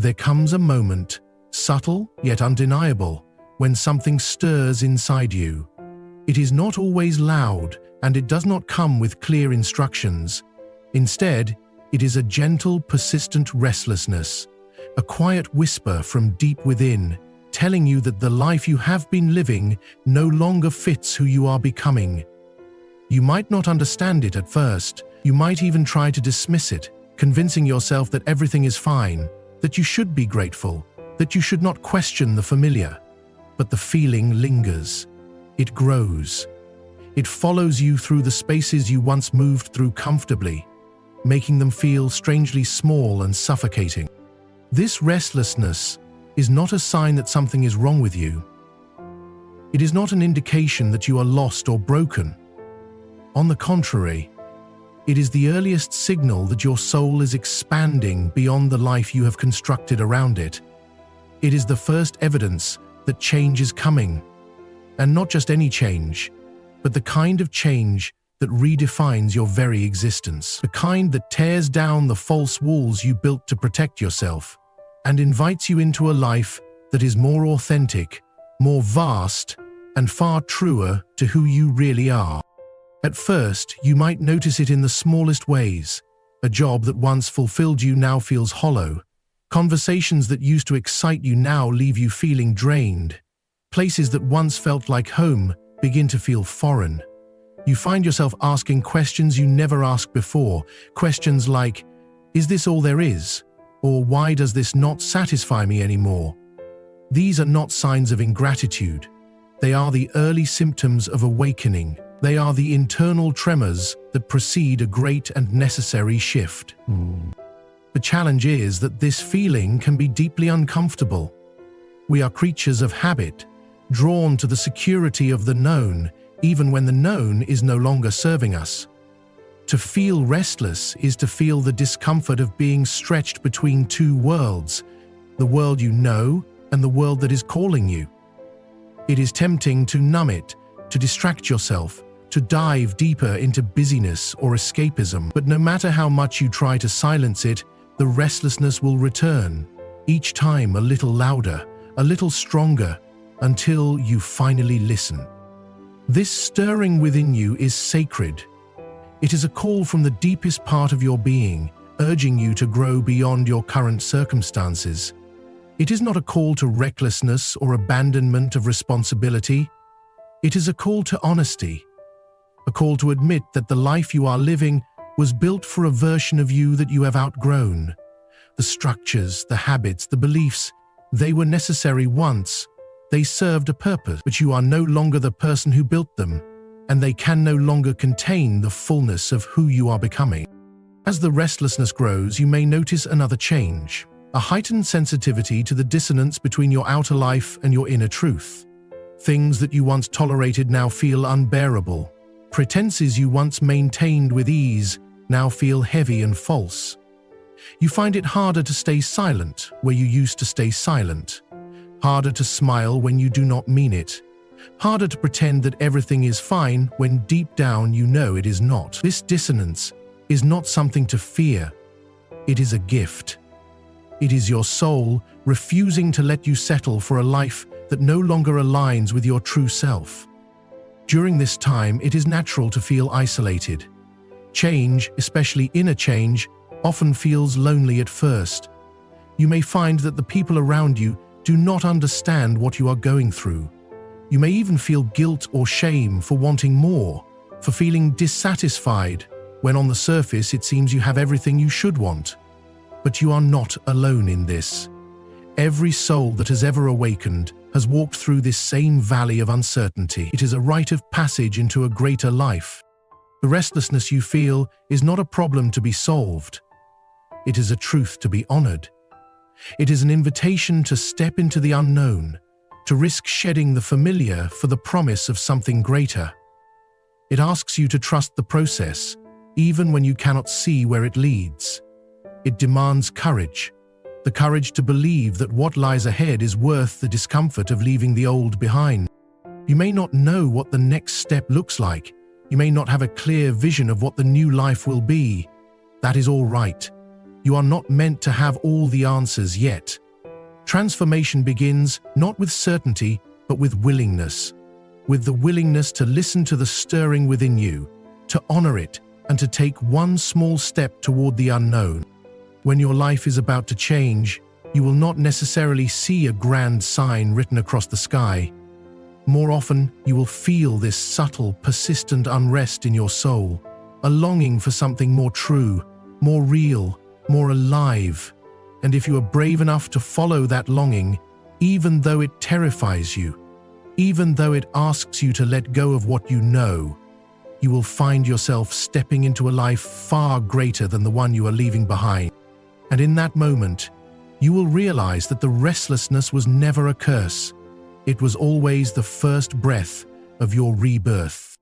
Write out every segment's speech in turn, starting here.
There comes a moment, subtle yet undeniable, when something stirs inside you. It is not always loud, and it does not come with clear instructions. Instead, it is a gentle, persistent restlessness, a quiet whisper from deep within, telling you that the life you have been living no longer fits who you are becoming. You might not understand it at first. You might even try to dismiss it, convincing yourself that everything is fine, that you should be grateful, that you should not question the familiar. But the feeling lingers. It grows. It follows you through the spaces you once moved through comfortably, making them feel strangely small and suffocating. This restlessness is not a sign that something is wrong with you. It is not an indication that you are lost or broken. On the contrary, it is the earliest signal that your soul is expanding beyond the life you have constructed around it. It is the first evidence that change is coming, and not just any change, but the kind of change that redefines your very existence, the kind that tears down the false walls you built to protect yourself and invites you into a life that is more authentic, more vast, and far truer to who you really are. At first, you might notice it in the smallest ways. A job that once fulfilled you now feels hollow. Conversations that used to excite you now leave you feeling drained. Places that once felt like home begin to feel foreign. You find yourself asking questions you never asked before. Questions like, is this all there is? Or why does this not satisfy me anymore? These are not signs of ingratitude. They are the early symptoms of awakening. They are the internal tremors that precede a great and necessary shift. The challenge is that this feeling can be deeply uncomfortable. We are creatures of habit, drawn to the security of the known, even when the known is no longer serving us. To feel restless is to feel the discomfort of being stretched between two worlds, the world you know and the world that is calling you. It is tempting to numb it, to distract yourself, to dive deeper into busyness or escapism. But no matter how much you try to silence it, the restlessness will return, each time a little louder, a little stronger, until you finally listen. This stirring within you is sacred. It is a call from the deepest part of your being, urging you to grow beyond your current circumstances. It is not a call to recklessness or abandonment of responsibility. It is a call to honesty, a call to admit that the life you are living was built for a version of you that you have outgrown. The structures, the habits, the beliefs, they were necessary once. They served a purpose, but you are no longer the person who built them, and they can no longer contain the fullness of who you are becoming. As the restlessness grows, you may notice another change, a heightened sensitivity to the dissonance between your outer life and your inner truth. Things that you once tolerated now feel unbearable. Pretenses you once maintained with ease now feel heavy and false. You find it harder to stay silent where you used to stay silent, harder to smile when you do not mean it, harder to pretend that everything is fine when deep down you know it is not. This dissonance is not something to fear. It is a gift. It is your soul refusing to let you settle for a life that no longer aligns with your true self. During this time, it is natural to feel isolated. Change, especially inner change, often feels lonely at first. You may find that the people around you do not understand what you are going through. You may even feel guilt or shame for wanting more, for feeling dissatisfied, when on the surface it seems you have everything you should want. But you are not alone in this. Every soul that has ever awakened has walked through this same valley of uncertainty. It is a rite of passage into a greater life. The restlessness you feel is not a problem to be solved. It is a truth to be honored. It is an invitation to step into the unknown, to risk shedding the familiar for the promise of something greater. It asks you to trust the process, even when you cannot see where it leads. It demands courage, the courage to believe that what lies ahead is worth the discomfort of leaving the old behind. You may not know what the next step looks like. You may not have a clear vision of what the new life will be. That is all right. You are not meant to have all the answers yet. Transformation begins not with certainty, but with willingness. With the willingness to listen to the stirring within you, to honor it, and to take one small step toward the unknown. When your life is about to change, you will not necessarily see a grand sign written across the sky. More often, you will feel this subtle, persistent unrest in your soul, a longing for something more true, more real, more alive. And if you are brave enough to follow that longing, even though it terrifies you, even though it asks you to let go of what you know, you will find yourself stepping into a life far greater than the one you are leaving behind. And in that moment, you will realize that the restlessness was never a curse. It was always the first breath of your rebirth.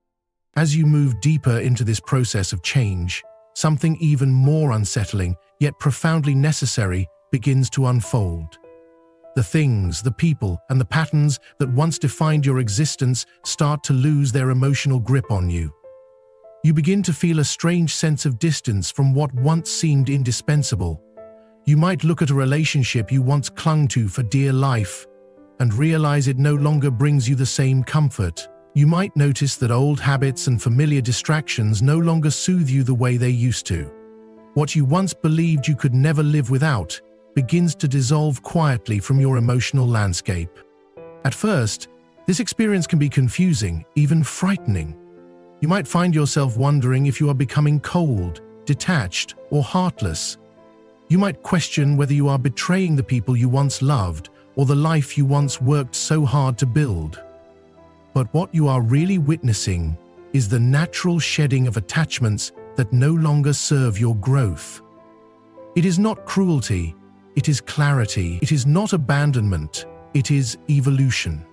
As you move deeper into this process of change, something even more unsettling, yet profoundly necessary, begins to unfold. The things, the people, and the patterns that once defined your existence start to lose their emotional grip on you. You begin to feel a strange sense of distance from what once seemed indispensable. You might look at a relationship you once clung to for dear life and realize it no longer brings you the same comfort. You might notice that old habits and familiar distractions no longer soothe you the way they used to. What you once believed you could never live without begins to dissolve quietly from your emotional landscape. At first, this experience can be confusing, even frightening. You might find yourself wondering if you are becoming cold, detached, or heartless. You might question whether you are betraying the people you once loved or the life you once worked so hard to build. But what you are really witnessing is the natural shedding of attachments that no longer serve your growth. It is not cruelty, it is clarity. It is not abandonment, it is evolution.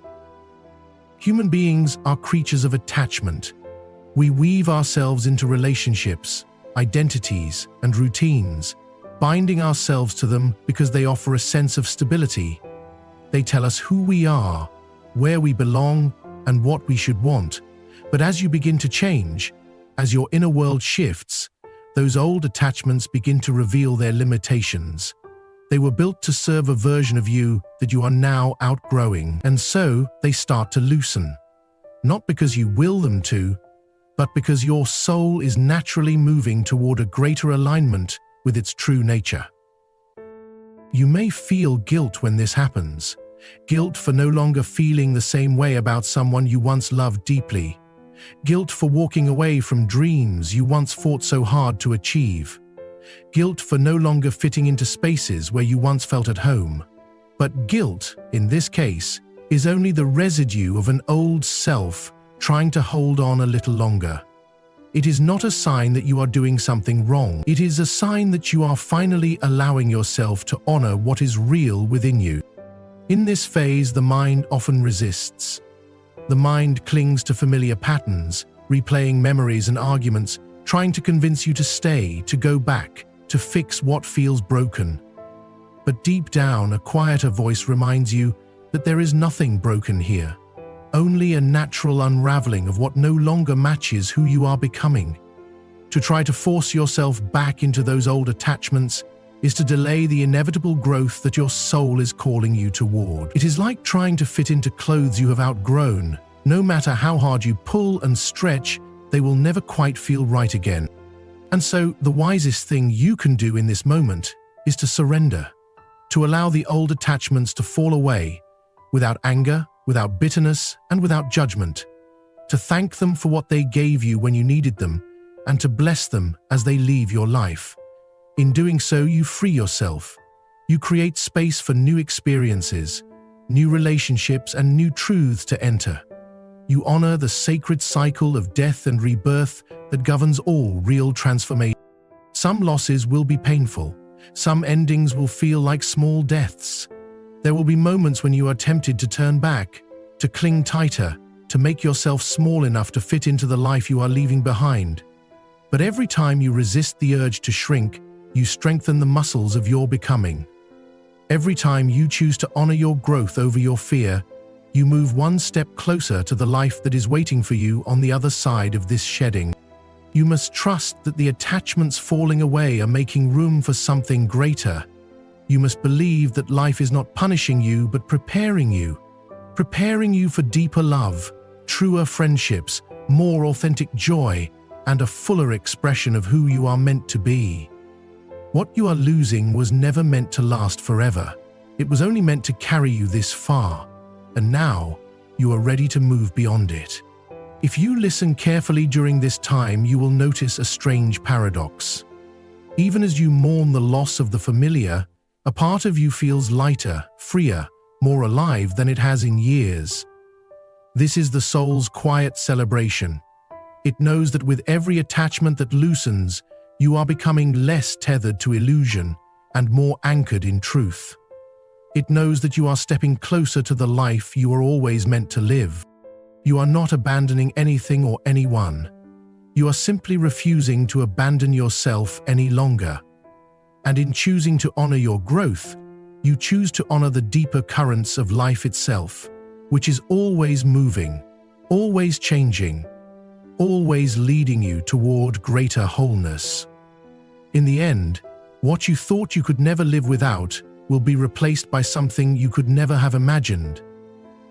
Human beings are creatures of attachment. We weave ourselves into relationships, identities, and routines, binding ourselves to them because they offer a sense of stability. They tell us who we are, where we belong, and what we should want. But as you begin to change, as your inner world shifts, those old attachments begin to reveal their limitations. They were built to serve a version of you that you are now outgrowing, and so they start to loosen. Not because you will them to, but because your soul is naturally moving toward a greater alignment with its true nature. You may feel guilt when this happens. Guilt for no longer feeling the same way about someone you once loved deeply. Guilt for walking away from dreams you once fought so hard to achieve. Guilt for no longer fitting into spaces where you once felt at home. But guilt, in this case, is only the residue of an old self trying to hold on a little longer. It is not a sign that you are doing something wrong. It is a sign that you are finally allowing yourself to honor what is real within you. In this phase, the mind often resists. The mind clings to familiar patterns, replaying memories and arguments, trying to convince you to stay, to go back, to fix what feels broken. But deep down, a quieter voice reminds you that there is nothing broken here, only a natural unraveling of what no longer matches who you are becoming. To try to force yourself back into those old attachments is to delay the inevitable growth that your soul is calling you toward. It is like trying to fit into clothes you have outgrown. No matter how hard you pull and stretch, they will never quite feel right again. And so, the wisest thing you can do in this moment is to surrender, to allow the old attachments to fall away, without anger, without bitterness, and without judgment, to thank them for what they gave you when you needed them, and to bless them as they leave your life. In doing so, you free yourself. You create space for new experiences, new relationships, and new truths to enter. You honor the sacred cycle of death and rebirth that governs all real transformation. Some losses will be painful. Some endings will feel like small deaths. There will be moments when you are tempted to turn back, to cling tighter, to make yourself small enough to fit into the life you are leaving behind. But every time you resist the urge to shrink, you strengthen the muscles of your becoming. Every time you choose to honor your growth over your fear, you move one step closer to the life that is waiting for you on the other side of this shedding. You must trust that the attachments falling away are making room for something greater. You must believe that life is not punishing you but preparing you for deeper love, truer friendships, more authentic joy, and a fuller expression of who you are meant to be. What you are losing was never meant to last forever. It was only meant to carry you this far, and now you are ready to move beyond it. If you listen carefully during this time, you will notice a strange paradox. Even as you mourn the loss of the familiar, a part of you feels lighter, freer, more alive than it has in years. This is the soul's quiet celebration. It knows that with every attachment that loosens, you are becoming less tethered to illusion and more anchored in truth. It knows that you are stepping closer to the life you are always meant to live. You are not abandoning anything or anyone. You are simply refusing to abandon yourself any longer. And in choosing to honor your growth, you choose to honor the deeper currents of life itself, which is always moving, always changing, always leading you toward greater wholeness. In the end, what you thought you could never live without will be replaced by something you could never have imagined.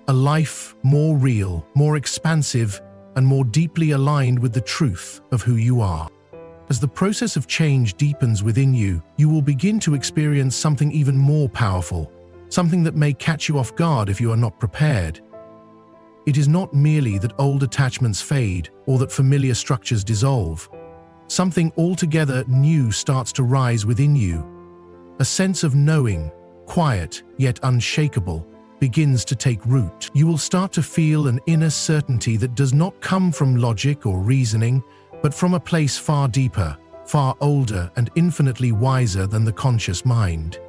A life more real, more expansive, and more deeply aligned with the truth of who you are. As the process of change deepens within you, you will begin to experience something even more powerful, something that may catch you off guard if you are not prepared. It is not merely that old attachments fade or that familiar structures dissolve. Something altogether new starts to rise within you. A sense of knowing, quiet yet unshakable, begins to take root. You will start to feel an inner certainty that does not come from logic or reasoning, but from a place far deeper, far older, and infinitely wiser than the conscious mind.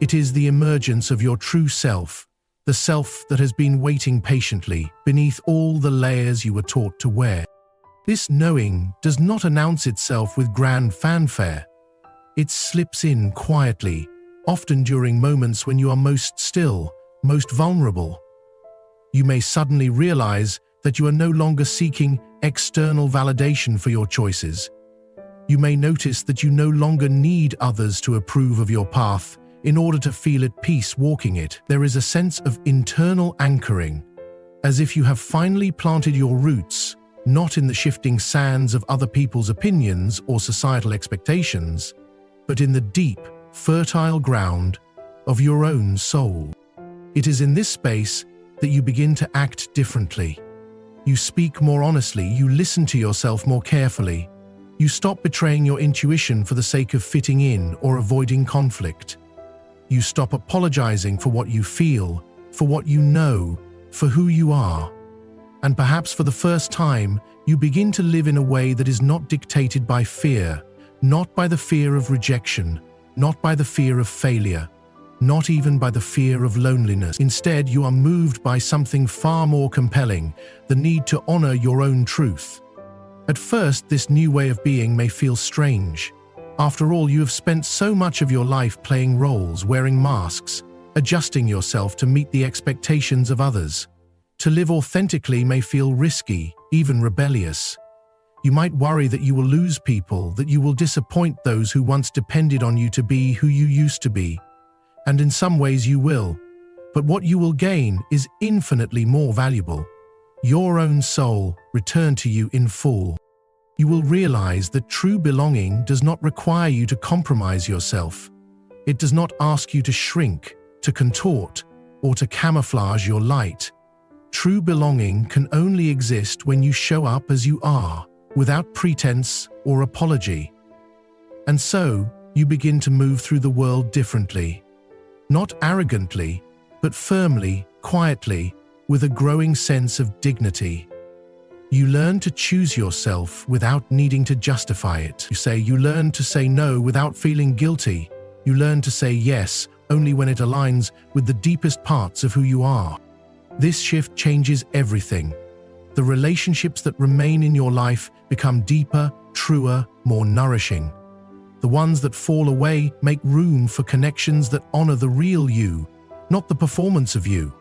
It is the emergence of your true self, the self that has been waiting patiently beneath all the layers you were taught to wear. This knowing does not announce itself with grand fanfare. It slips in quietly, often during moments when you are most still, most vulnerable. You may suddenly realize that you are no longer seeking external validation for your choices. You may notice that you no longer need others to approve of your path in order to feel at peace walking it. There is a sense of internal anchoring, as if you have finally planted your roots, not in the shifting sands of other people's opinions or societal expectations, but in the deep, fertile ground of your own soul. It is in this space that you begin to act differently. You speak more honestly, you listen to yourself more carefully. You stop betraying your intuition for the sake of fitting in or avoiding conflict. You stop apologizing for what you feel, for what you know, for who you are. And perhaps for the first time, you begin to live in a way that is not dictated by fear, not by the fear of rejection, not by the fear of failure, not even by the fear of loneliness. Instead, you are moved by something far more compelling, the need to honor your own truth. At first, this new way of being may feel strange. After all, you have spent so much of your life playing roles, wearing masks, adjusting yourself to meet the expectations of others. To live authentically may feel risky, even rebellious. You might worry that you will lose people, that you will disappoint those who once depended on you to be who you used to be. And in some ways you will. But what you will gain is infinitely more valuable. Your own soul returned to you in full. You will realize that true belonging does not require you to compromise yourself. It does not ask you to shrink, to contort, or to camouflage your light. True belonging can only exist when you show up as you are, without pretense or apology. And so, you begin to move through the world differently. Not arrogantly, but firmly, quietly, with a growing sense of dignity. You learn to choose yourself without needing to justify it. You learn to say no without feeling guilty. You learn to say yes only when it aligns with the deepest parts of who you are. This shift changes everything. The relationships that remain in your life become deeper, truer, more nourishing. The ones that fall away make room for connections that honor the real you, not the performance of you.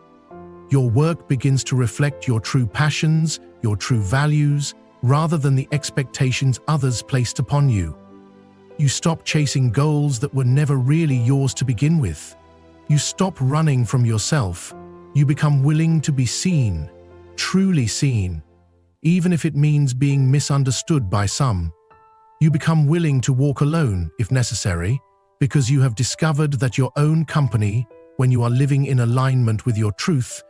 Your work begins to reflect your true passions, your true values, rather than the expectations others placed upon you. You stop chasing goals that were never really yours to begin with. You stop running from yourself. You become willing to be seen, truly seen, even if it means being misunderstood by some. You become willing to walk alone, if necessary, because you have discovered that your own company, when you are living in alignment with your truth,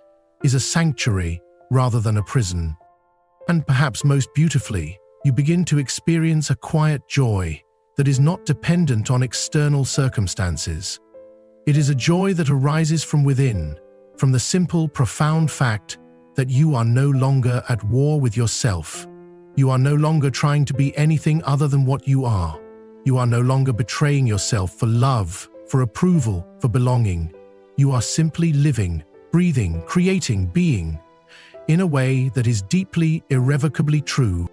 is a sanctuary rather than a prison. And perhaps most beautifully, you begin to experience a quiet joy that is not dependent on external circumstances. It is a joy that arises from within, from the simple, profound fact that you are no longer at war with yourself. You are no longer trying to be anything other than what you are. You are no longer betraying yourself for love, for approval, for belonging. You are simply living, breathing, creating, being, in a way that is deeply, irrevocably true.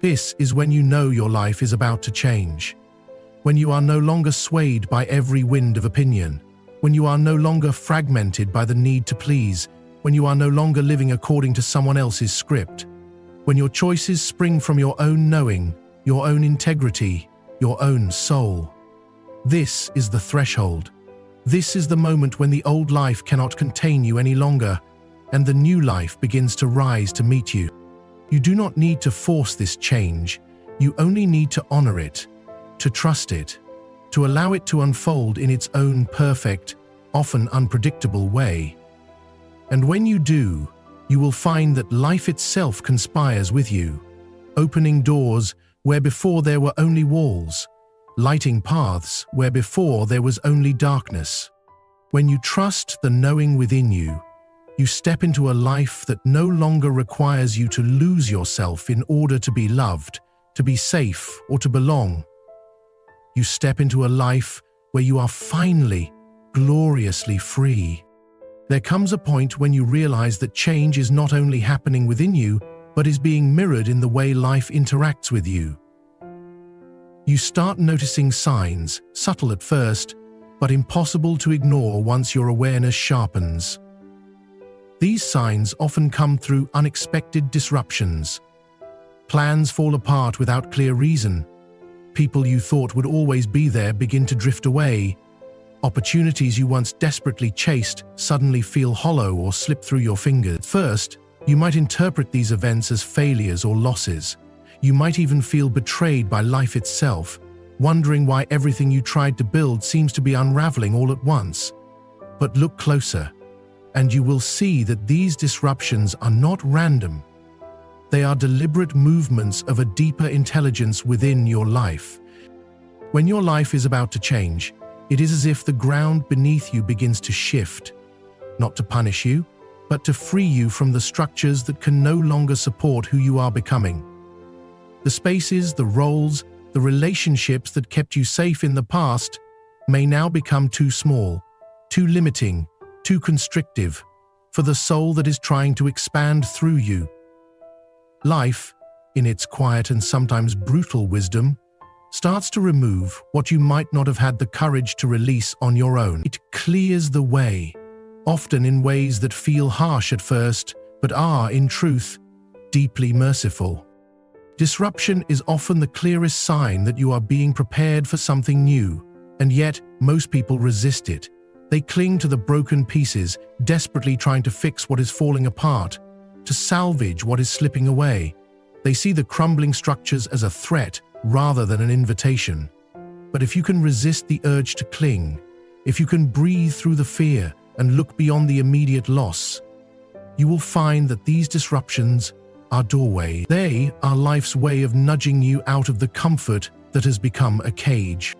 This is when you know your life is about to change. When you are no longer swayed by every wind of opinion. When you are no longer fragmented by the need to please. When you are no longer living according to someone else's script. When your choices spring from your own knowing, your own integrity, your own soul. This is the threshold. This is the moment when the old life cannot contain you any longer, and the new life begins to rise to meet you. You do not need to force this change. You only need to honor it, to trust it, to allow it to unfold in its own perfect, often unpredictable way. And when you do, you will find that life itself conspires with you, opening doors where before there were only walls, lighting paths where before there was only darkness. When you trust the knowing within you, you step into a life that no longer requires you to lose yourself in order to be loved, to be safe, or to belong. You step into a life where you are finally, gloriously free. There comes a point when you realize that change is not only happening within you, but is being mirrored in the way life interacts with you. You start noticing signs, subtle at first, but impossible to ignore once your awareness sharpens. These signs often come through unexpected disruptions. Plans fall apart without clear reason. People you thought would always be there begin to drift away. Opportunities you once desperately chased suddenly feel hollow or slip through your fingers. At first, you might interpret these events as failures or losses. You might even feel betrayed by life itself, wondering why everything you tried to build seems to be unraveling all at once. But look closer, and you will see that these disruptions are not random. They are deliberate movements of a deeper intelligence within your life. When your life is about to change, it is as if the ground beneath you begins to shift, not to punish you, but to free you from the structures that can no longer support who you are becoming. The spaces, the roles, the relationships that kept you safe in the past may now become too small, too limiting, too constrictive for the soul that is trying to expand through you. Life, in its quiet and sometimes brutal wisdom, starts to remove what you might not have had the courage to release on your own. It clears the way, often in ways that feel harsh at first, but are, in truth, deeply merciful. Disruption is often the clearest sign that you are being prepared for something new, and yet most people resist it. They cling to the broken pieces, desperately trying to fix what is falling apart, to salvage what is slipping away. They see the crumbling structures as a threat rather than an invitation. But if you can resist the urge to cling, if you can breathe through the fear and look beyond the immediate loss, you will find that these disruptions are doorways. They are life's way of nudging you out of the comfort that has become a cage.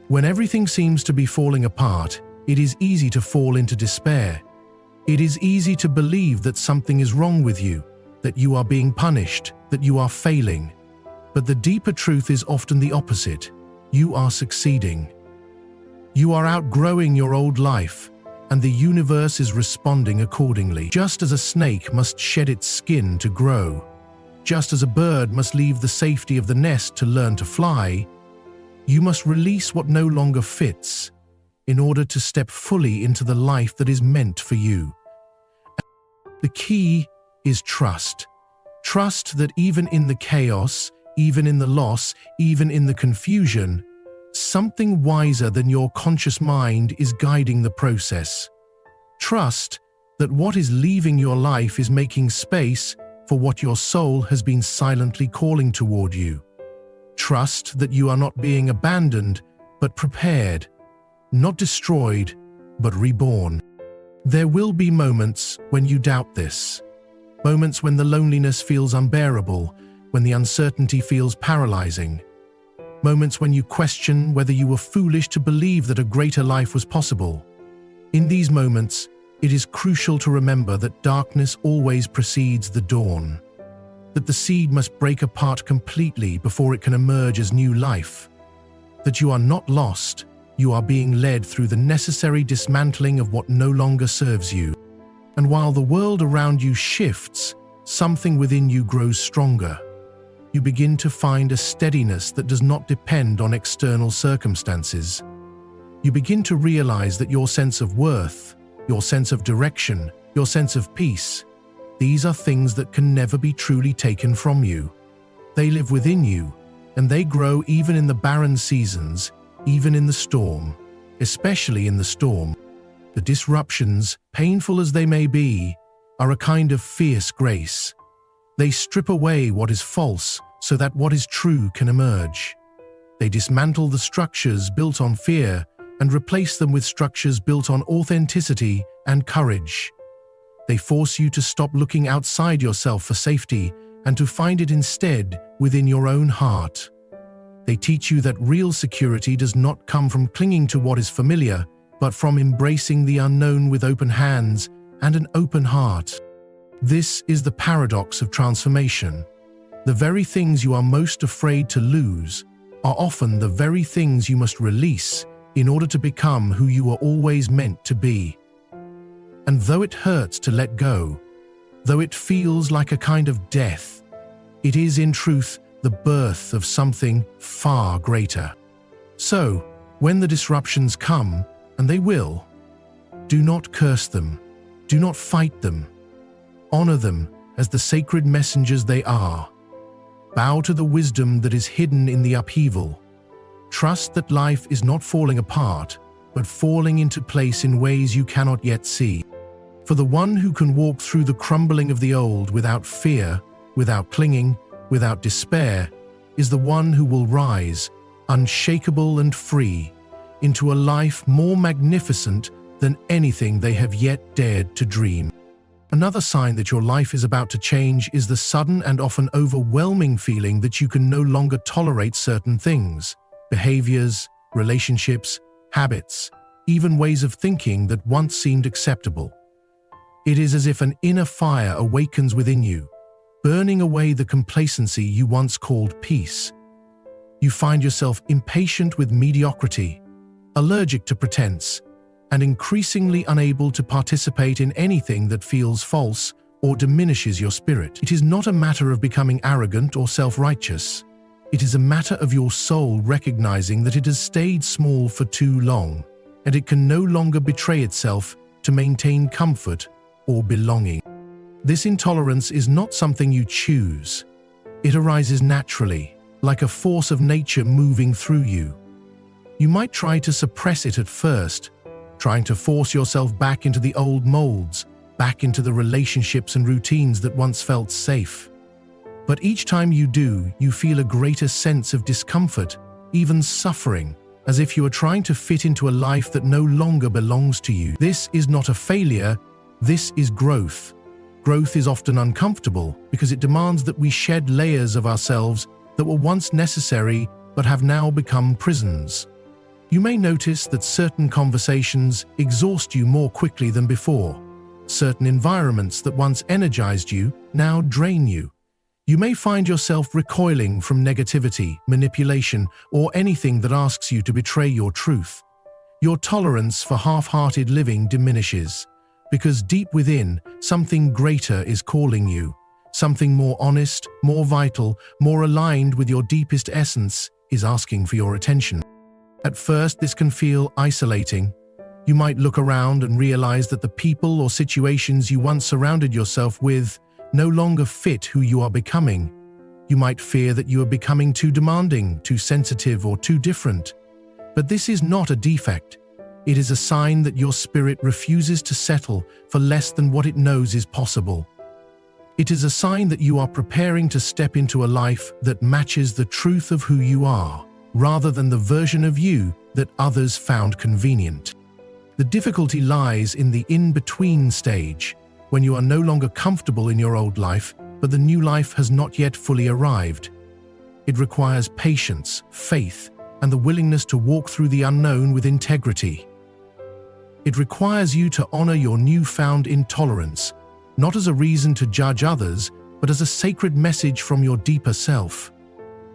When everything seems to be falling apart, it is easy to fall into despair. It is easy to believe that something is wrong with you, that you are being punished, that you are failing. But the deeper truth is often the opposite. You are succeeding. You are outgrowing your old life, and the universe is responding accordingly. Just as a snake must shed its skin to grow, just as a bird must leave the safety of the nest to learn to fly, you must release what no longer fits in order to step fully into the life that is meant for you. The key is trust. Trust that even in the chaos, even in the loss, even in the confusion, something wiser than your conscious mind is guiding the process. Trust that what is leaving your life is making space for what your soul has been silently calling toward you. Trust that you are not being abandoned, but prepared, not destroyed, but reborn. There will be moments when you doubt this. Moments when the loneliness feels unbearable, when the uncertainty feels paralyzing. Moments when you question whether you were foolish to believe that a greater life was possible. In these moments, it is crucial to remember that darkness always precedes the dawn, that the seed must break apart completely before it can emerge as new life, that you are not lost, you are being led through the necessary dismantling of what no longer serves you. And while the world around you shifts, something within you grows stronger. You begin to find a steadiness that does not depend on external circumstances. You begin to realize that your sense of worth, your sense of direction, your sense of peace, these are things that can never be truly taken from you. They live within you, and they grow even in the barren seasons, even in the storm, especially in the storm. The disruptions, painful as they may be, are a kind of fierce grace. They strip away what is false so that what is true can emerge. They dismantle the structures built on fear and replace them with structures built on authenticity and courage. They force you to stop looking outside yourself for safety and to find it instead within your own heart. They teach you that real security does not come from clinging to what is familiar, but from embracing the unknown with open hands and an open heart. This is the paradox of transformation. The very things you are most afraid to lose are often the very things you must release in order to become who you were always meant to be. And though it hurts to let go, though it feels like a kind of death, it is in truth the birth of something far greater. So, when the disruptions come, and they will, do not curse them, do not fight them. Honor them as the sacred messengers they are. Bow to the wisdom that is hidden in the upheaval. Trust that life is not falling apart, but falling into place in ways you cannot yet see. For the one who can walk through the crumbling of the old without fear, without clinging, without despair, is the one who will rise, unshakable and free, into a life more magnificent than anything they have yet dared to dream. Another sign that your life is about to change is the sudden and often overwhelming feeling that you can no longer tolerate certain things, behaviors, relationships, habits, even ways of thinking that once seemed acceptable. It is as if an inner fire awakens within you, burning away the complacency you once called peace. You find yourself impatient with mediocrity, allergic to pretense, and increasingly unable to participate in anything that feels false or diminishes your spirit. It is not a matter of becoming arrogant or self-righteous. It is a matter of your soul recognizing that it has stayed small for too long, and it can no longer betray itself to maintain comfort or belonging. This intolerance is not something you choose. It arises naturally, like a force of nature moving through you. You might try to suppress it at first, trying to force yourself back into the old molds, back into the relationships and routines that once felt safe. But each time you do, you feel a greater sense of discomfort, even suffering, as if you are trying to fit into a life that no longer belongs to you. This is not a failure, this is growth. Growth is often uncomfortable because it demands that we shed layers of ourselves that were once necessary but have now become prisons. You may notice that certain conversations exhaust you more quickly than before. Certain environments that once energized you now drain you. You may find yourself recoiling from negativity, manipulation, or anything that asks you to betray your truth. Your tolerance for half-hearted living diminishes, because deep within, something greater is calling you. Something more honest, more vital, more aligned with your deepest essence is asking for your attention. At first, this can feel isolating. You might look around and realize that the people or situations you once surrounded yourself with no longer fit who you are becoming. You might fear that you are becoming too demanding, too sensitive, or too different. But this is not a defect. It is a sign that your spirit refuses to settle for less than what it knows is possible. It is a sign that you are preparing to step into a life that matches the truth of who you are, rather than the version of you that others found convenient. The difficulty lies in the in-between stage, when you are no longer comfortable in your old life, but the new life has not yet fully arrived. It requires patience, faith, and the willingness to walk through the unknown with integrity. It requires you to honor your newfound intolerance, not as a reason to judge others, but as a sacred message from your deeper self.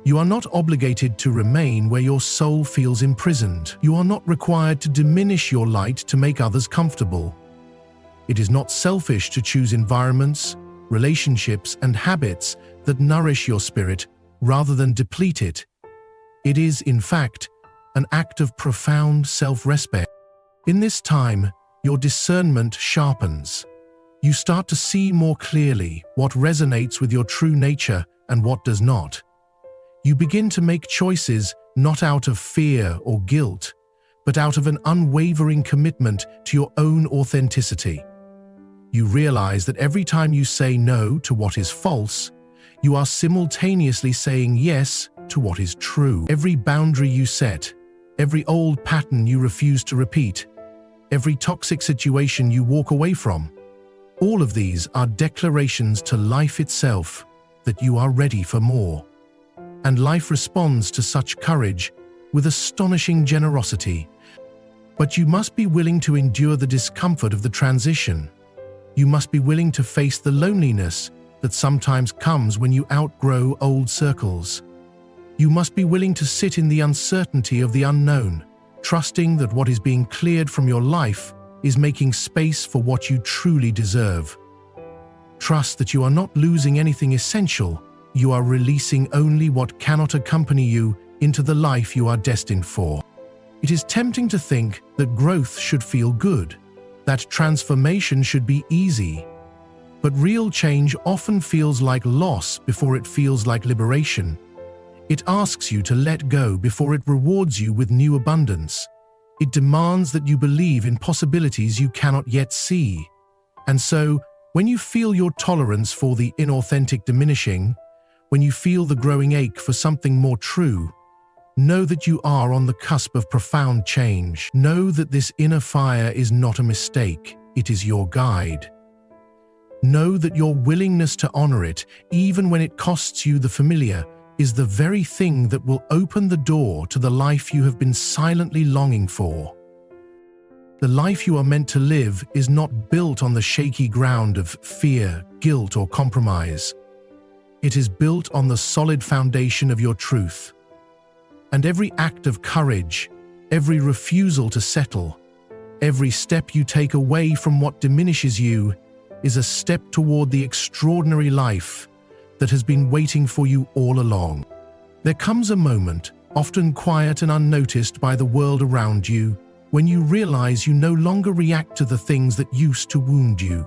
You are not obligated to remain where your soul feels imprisoned. You are not required to diminish your light to make others comfortable. It is not selfish to choose environments, relationships, and habits that nourish your spirit rather than deplete it. It is, in fact, an act of profound self-respect. In this time, your discernment sharpens. You start to see more clearly what resonates with your true nature and what does not. You begin to make choices not out of fear or guilt, but out of an unwavering commitment to your own authenticity. You realize that every time you say no to what is false, you are simultaneously saying yes to what is true. Every boundary you set, every old pattern you refuse to repeat, every toxic situation you walk away from, all of these are declarations to life itself that you are ready for more. And life responds to such courage with astonishing generosity. But you must be willing to endure the discomfort of the transition. You must be willing to face the loneliness that sometimes comes when you outgrow old circles. You must be willing to sit in the uncertainty of the unknown, trusting that what is being cleared from your life is making space for what you truly deserve. Trust that you are not losing anything essential. You are releasing only what cannot accompany you into the life you are destined for. It is tempting to think that growth should feel good, that transformation should be easy. But real change often feels like loss before it feels like liberation. It asks you to let go before it rewards you with new abundance. It demands that you believe in possibilities you cannot yet see. And so, when you feel your tolerance for the inauthentic diminishing, when you feel the growing ache for something more true, know that you are on the cusp of profound change. Know that this inner fire is not a mistake, it is your guide. Know that your willingness to honor it, even when it costs you the familiar, is the very thing that will open the door to the life you have been silently longing for. The life you are meant to live is not built on the shaky ground of fear, guilt, or compromise. It is built on the solid foundation of your truth. And every act of courage, every refusal to settle, every step you take away from what diminishes you is a step toward the extraordinary life that has been waiting for you all along. There comes a moment, often quiet and unnoticed by the world around you, when you realize you no longer react to the things that used to wound you.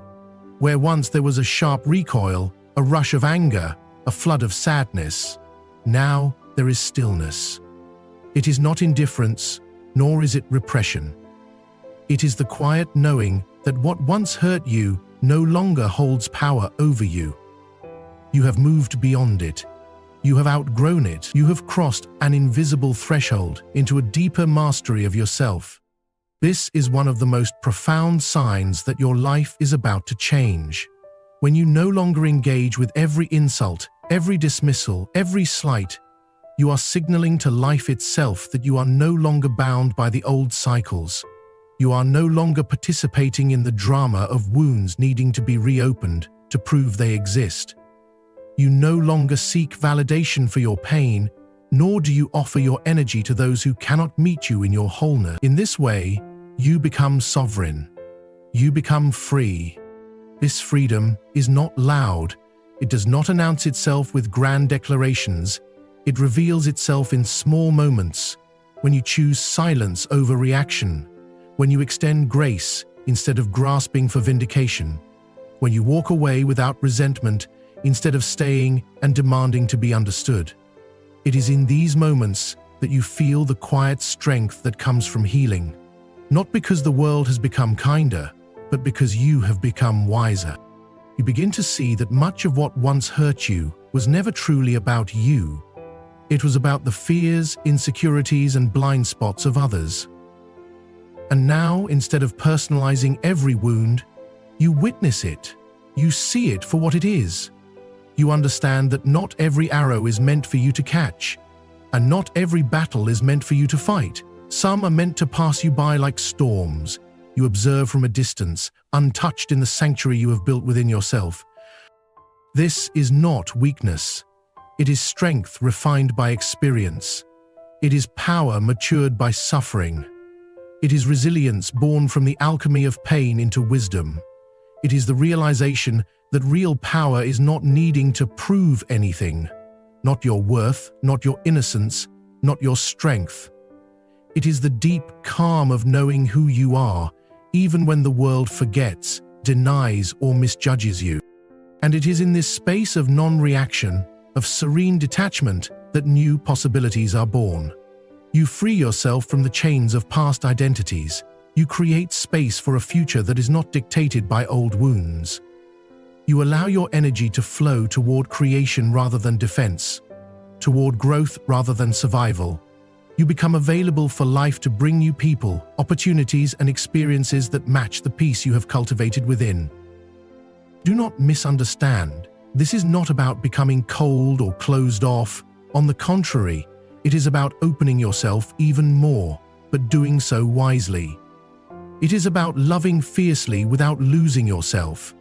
Where once there was a sharp recoil, a rush of anger, a flood of sadness, now there is stillness. It is not indifference, nor is it repression. It is the quiet knowing that what once hurt you no longer holds power over you. You have moved beyond it. You have outgrown it. You have crossed an invisible threshold into a deeper mastery of yourself. This is one of the most profound signs that your life is about to change. When you no longer engage with every insult, every dismissal, every slight, you are signaling to life itself that you are no longer bound by the old cycles. You are no longer participating in the drama of wounds needing to be reopened to prove they exist. You no longer seek validation for your pain, nor do you offer your energy to those who cannot meet you in your wholeness. In this way, you become sovereign. You become free. This freedom is not loud. It does not announce itself with grand declarations. It reveals itself in small moments, when you choose silence over reaction, when you extend grace instead of grasping for vindication, when you walk away without resentment instead of staying and demanding to be understood. It is in these moments that you feel the quiet strength that comes from healing, not because the world has become kinder, but because you have become wiser. You begin to see that much of what once hurt you was never truly about you. It was about the fears, insecurities, and blind spots of others. And now, instead of personalizing every wound, you witness it. You see it for what it is. You understand that not every arrow is meant for you to catch, and not every battle is meant for you to fight. Some are meant to pass you by like storms. You observe from a distance, untouched in the sanctuary you have built within yourself. This is not weakness. It is strength refined by experience. It is power matured by suffering. It is resilience born from the alchemy of pain into wisdom. It is the realization that real power is not needing to prove anything. Not your worth, not your innocence, not your strength. It is the deep calm of knowing who you are, even when the world forgets, denies, or misjudges you. And it is in this space of non-reaction, of serene detachment, that new possibilities are born. You free yourself from the chains of past identities. You create space for a future that is not dictated by old wounds. You allow your energy to flow toward creation rather than defense, toward growth rather than survival. You become available for life to bring you people, opportunities, and experiences that match the peace you have cultivated within. Do not misunderstand. This is not about becoming cold or closed off. On the contrary, it is about opening yourself even more, but doing so wisely. It is about loving fiercely without losing yourself.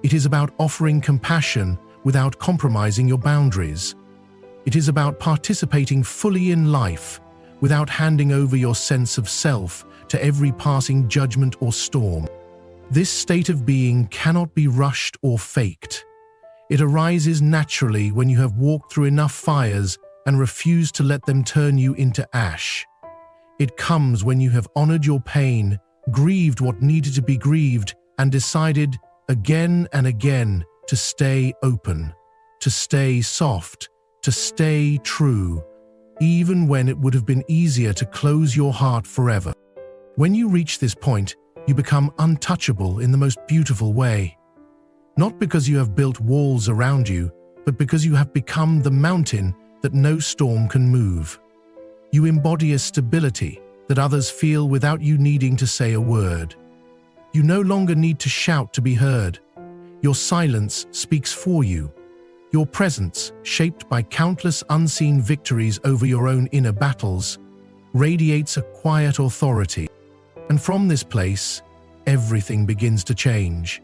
It is about offering compassion without compromising your boundaries. It is about participating fully in life without handing over your sense of self to every passing judgment or storm. This state of being cannot be rushed or faked. It arises naturally when you have walked through enough fires and refused to let them turn you into ash. It comes when you have honored your pain, grieved what needed to be grieved, and decided again and again to stay open, to stay soft, to stay true, even when it would have been easier to close your heart forever. When you reach this point, you become untouchable in the most beautiful way. Not because you have built walls around you, but because you have become the mountain that no storm can move. You embody a stability that others feel without you needing to say a word. You no longer need to shout to be heard. Your silence speaks for you. Your presence, shaped by countless unseen victories over your own inner battles, radiates a quiet authority. And from this place, everything begins to change.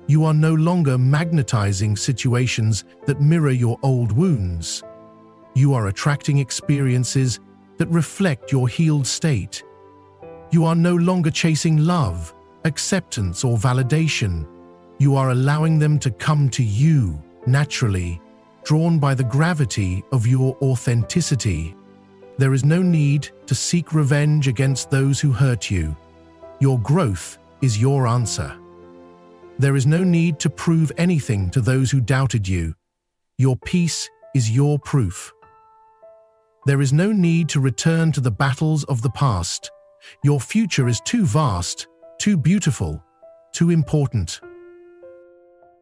You are no longer magnetizing situations that mirror your old wounds. You are attracting experiences that reflect your healed state. You are no longer chasing love, acceptance, or validation. You are allowing them to come to you naturally, drawn by the gravity of your authenticity. There is no need to seek revenge against those who hurt you. Your growth is your answer. There is no need to prove anything to those who doubted you. Your peace is your proof. There is no need to return to the battles of the past. Your future is too vast, too beautiful, too important.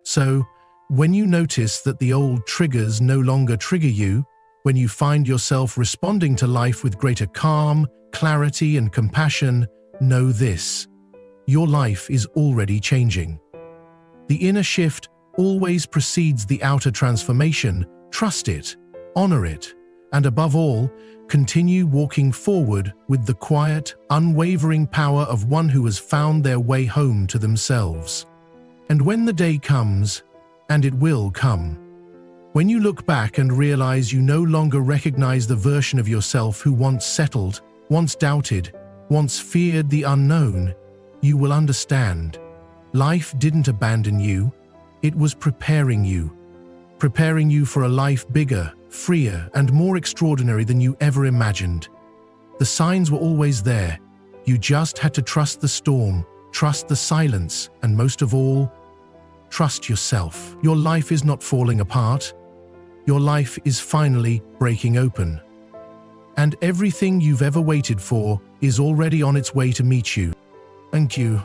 So, when you notice that the old triggers no longer trigger you, when you find yourself responding to life with greater calm, clarity, and compassion, know this: your life is already changing. The inner shift always precedes the outer transformation. Trust it, honor it, and above all, continue walking forward with the quiet, unwavering power of one who has found their way home to themselves. And when the day comes, and it will come, when you look back and realize you no longer recognize the version of yourself who once settled, once doubted, once feared the unknown, you will understand. Life didn't abandon you, it was preparing you for a life bigger, freer, and more extraordinary than you ever imagined. The signs were always there. You just had to trust the storm, trust the silence, and most of all, Trust yourself. Your life is not falling apart. Your life is finally breaking open. And everything you've ever waited for is already on its way to meet you. Thank you.